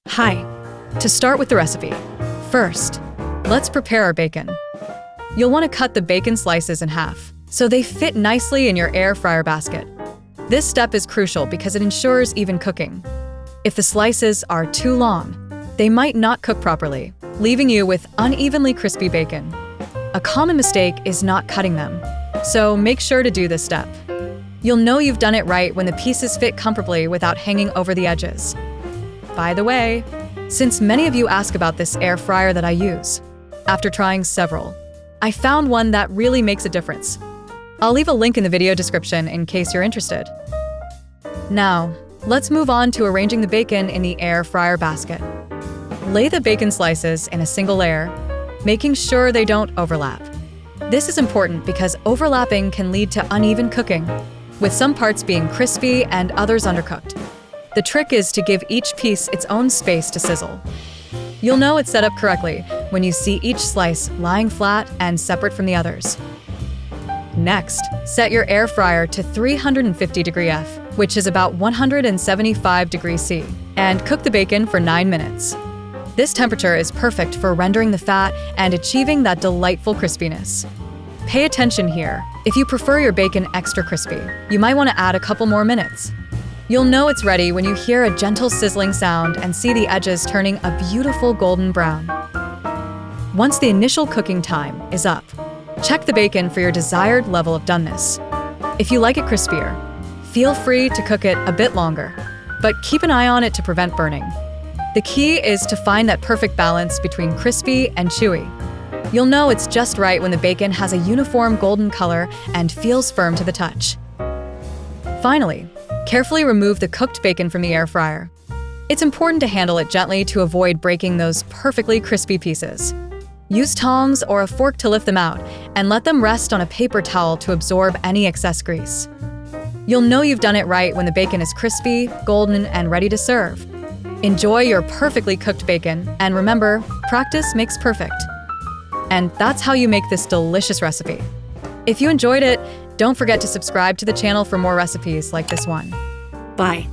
Hi. To start with the recipe, first, let's prepare our bacon. You'll want to cut the bacon slices in half so they fit nicely in your air fryer basket. This step is crucial because it ensures even cooking. If the slices are too long, they might not cook properly, leaving you with unevenly crispy bacon. A common mistake is not cutting them, so make sure to do this step. You'll know you've done it right when the pieces fit comfortably without hanging over the edges. By the way, since many of you ask about this air fryer that I use, after trying several, I found one that really makes a difference. I'll leave a link in the video description in case you're interested. Now, let's move on to arranging the bacon in the air fryer basket. Lay the bacon slices in a single layer, making sure they don't overlap. This is important because overlapping can lead to uneven cooking, with some parts being crispy and others undercooked. The trick is to give each piece its own space to sizzle. You'll know it's set up correctly when you see each slice lying flat and separate from the others. Next, set your air fryer to 350° F, which is about 175° C, and cook the bacon for 9 minutes. This temperature is perfect for rendering the fat and achieving that delightful crispiness. Pay attention here. If you prefer your bacon extra crispy, you might want to add a couple more minutes. You'll know it's ready when you hear a gentle sizzling sound and see the edges turning a beautiful golden brown. Once the initial cooking time is up, check the bacon for your desired level of doneness. If you like it crispier, feel free to cook it a bit longer, but keep an eye on it to prevent burning. The key is to find that perfect balance between crispy and chewy. You'll know it's just right when the bacon has a uniform golden color and feels firm to the touch. Finally, carefully remove the cooked bacon from the air fryer. It's important to handle it gently to avoid breaking those perfectly crispy pieces. Use tongs or a fork to lift them out and let them rest on a paper towel to absorb any excess grease. You'll know you've done it right when the bacon is crispy, golden, and ready to serve. Enjoy your perfectly cooked bacon, and remember, practice makes perfect. And that's how you make this delicious recipe. If you enjoyed it, don't forget to subscribe to the channel for more recipes like this one. Bye.